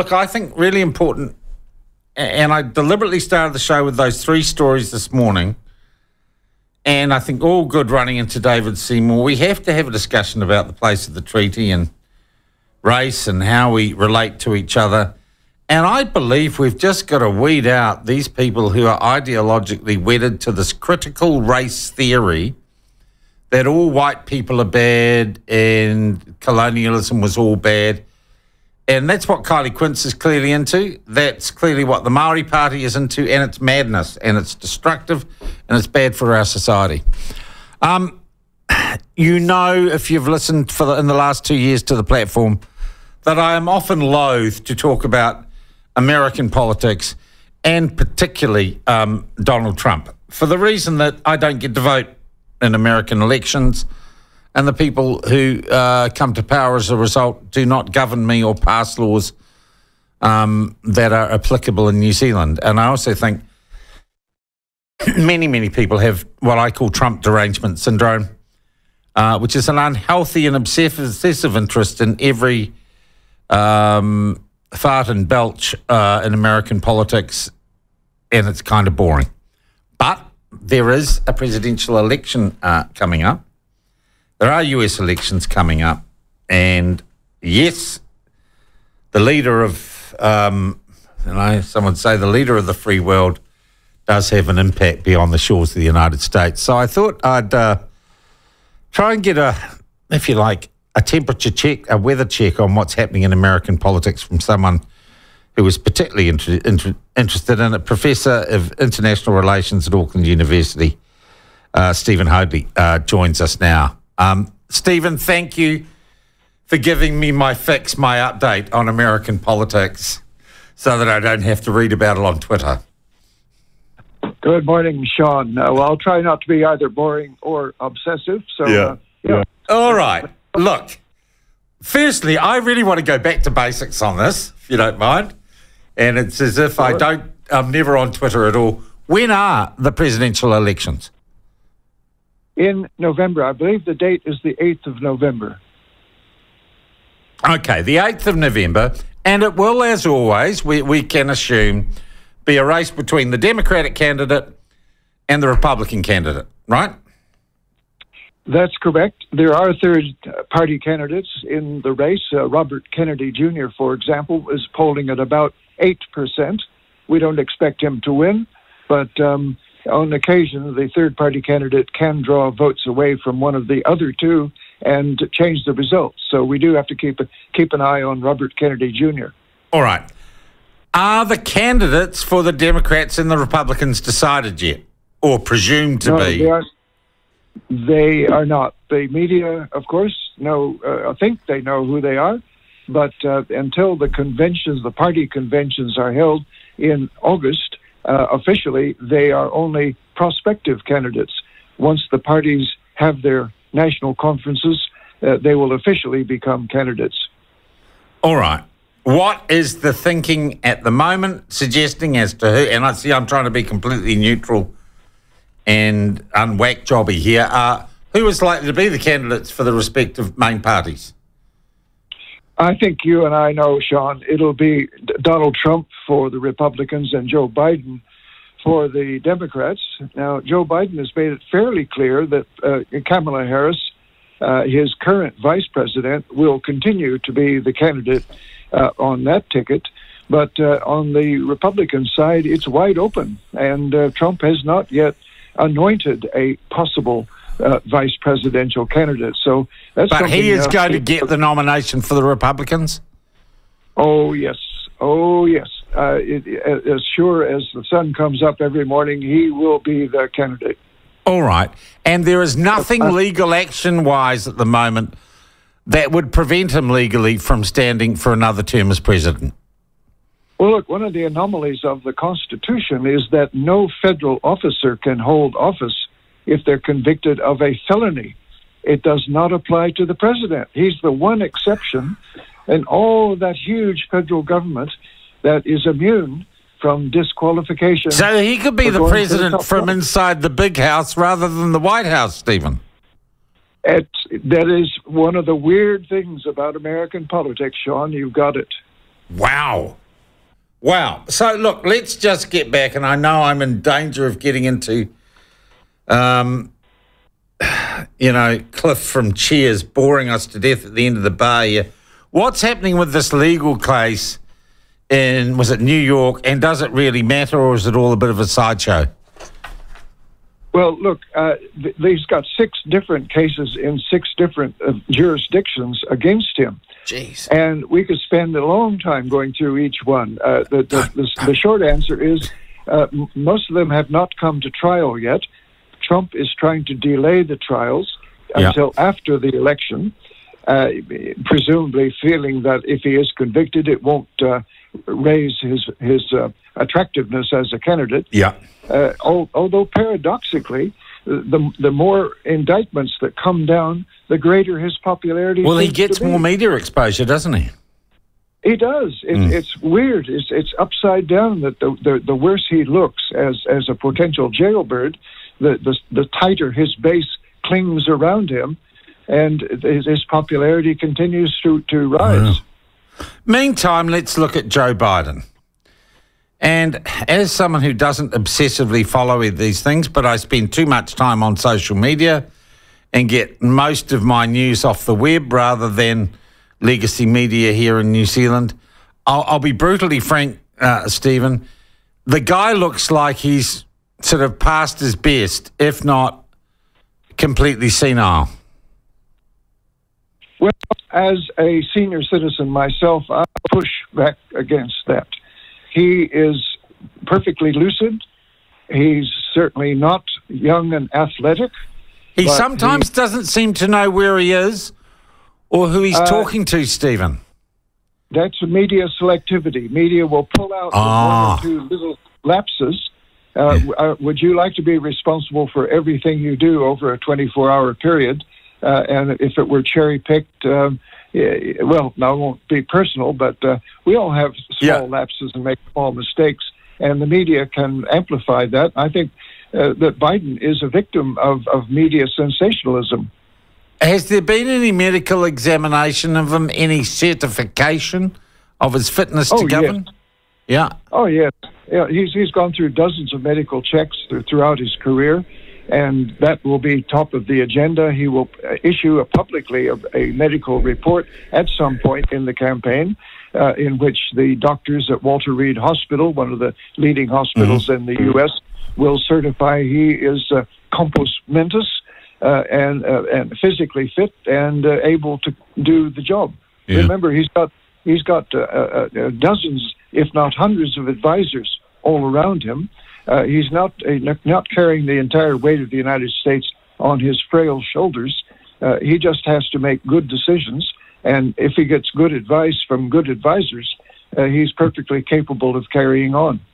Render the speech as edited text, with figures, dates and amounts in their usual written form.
look, I think really important, and I deliberately started the show with those 3 stories this morning, and I think all good running into David Seymour. We have to have a discussion about the place of the treaty and race and how we relate to each other. And I believe we've just got to weed out these people who are ideologically wedded to this critical race theory that all white people are bad and colonialism was all bad. And that's what Kylie Quince is clearly into. That's clearly what the Maori Party is into, and it's madness, and it's destructive, and it's bad for our society. You know, if you've listened in the last 2 years to the platform, that I am often loath to talk about American politics, and particularly Donald Trump, for the reason that I don't get to vote in American elections, and the people who come to power as a result do not govern me or pass laws that are applicable in New Zealand. And I also think many people have what I call Trump derangement syndrome, which is an unhealthy and obsessive interest in every fart and belch in American politics, and it's kind of boring. But there is a presidential election coming up. There are US elections coming up, and yes, the leader of, some would say the leader of the free world does have an impact beyond the shores of the United States. So I thought I'd try and get if you like, a temperature check, a weather check on what's happening in American politics from someone who was particularly interested in it. Professor of International Relations at Auckland University, Stephen Hoadley, joins us now. Stephen, thank you for giving me my fix, my update on American politics so that I don't have to read about it on Twitter. Good morning, Sean. Well, I'll try not to be either boring or obsessive. So, yeah. All right. Look, firstly, I really want to go back to basics on this, if you don't mind. And it's as if Sure. I'm never on Twitter at all. When are the presidential elections? In November. I believe the date is the 8th of November. Okay, the 8th of November. And it will, as always, we can assume, be a race between the Democratic candidate and the Republican candidate, right? That's correct. There are third-party candidates in the race. Robert Kennedy Jr., for example, is polling at about 8%. We don't expect him to win, but on occasion, the third-party candidate can draw votes away from one of the other two and change the results. So we do have to keep an eye on Robert Kennedy Jr. All right. Are the candidates for the Democrats and the Republicans decided yet, or presumed to be? They are not. The media, of course, I think they know who they are, but until the conventions, the party conventions are held in August, officially, they are only prospective candidates. Once the parties have their national conferences, they will officially become candidates. All right. What is the thinking at the moment suggesting as to who, and I see I'm trying to be completely neutral and unwhack jobby here, who is likely to be the candidates for the respective main parties? I think you and I know, Sean, it'll be Donald Trump for the Republicans and Joe Biden for the Democrats. Now, Joe Biden has made it fairly clear that Kamala Harris, his current vice president, will continue to be the candidate on that ticket. But on the Republican side, it's wide open, and Trump has not yet anointed a possible vice presidential candidate. So that's. But he is going to get the nomination for the Republicans? Oh, yes. Oh, yes. As sure as the sun comes up every morning, he will be the candidate. All right. And there is nothing legal action-wise at the moment that would prevent him legally from standing for another term as president? Well, look, one of the anomalies of the Constitution is that no federal officer can hold office if they're convicted of a felony. It does not apply to the president. He's the one exception in all of that huge federal government that is immune from disqualification. So he could be the president from inside the big house rather than the White House, Stephen. That is one of the weird things about American politics, Sean. You've got it. Wow. Wow. So, look, let's just get back, and I know I'm in danger of getting into, Cliff from Cheers boring us to death at the end of the bar here. What's happening with this legal case in, was it New York, and does it really matter, or is it all a bit of a sideshow? Well, look, he's got 6 different cases in 6 different jurisdictions against him. Jeez. And we could spend a long time going through each one. The short answer is most of them have not come to trial yet. Trump is trying to delay the trials until after the election, presumably feeling that if he is convicted, it won't raise his attractiveness as a candidate. Yeah. Although paradoxically, the more indictments that come down, the greater his popularity. Well, he gets more media exposure, doesn't he? He does. It's weird. It's upside down that the worse he looks as a potential jailbird, the tighter his base clings around him, and his popularity continues to rise. Wow. Meantime, let's look at Joe Biden. And as someone who doesn't obsessively follow these things, but I spend too much time on social media and get most of my news off the web rather than legacy media here in New Zealand, I'll be brutally frank, Stephen. The guy looks like he's sort of past his best, if not completely senile. Well, as a senior citizen myself, I push back against that. He is perfectly lucid. He's certainly not young and athletic. He sometimes doesn't seem to know where he is or who he's talking to, Stephen. That's media selectivity. Media will pull out one or two little lapses. Would you like to be responsible for everything you do over a 24-hour period? And if it were cherry-picked, well, now it won't be personal, but we all have small lapses and make small mistakes, and the media can amplify that. I think that Biden is a victim of media sensationalism. Has there been any medical examination of him, any certification of his fitness to govern? Yes. Yeah. Oh, yes. Yeah, he's gone through dozens of medical checks throughout his career, and that will be top of the agenda. He will issue publicly a medical report at some point in the campaign in which the doctors at Walter Reed Hospital, one of the leading hospitals in the U.S., will certify he is compos mentis and physically fit and able to do the job. Yeah. Remember, he's got dozens, if not hundreds, of advisors all around him. He's not carrying the entire weight of the United States on his frail shoulders. He just has to make good decisions, and if he gets good advice from good advisors, he's perfectly capable of carrying on.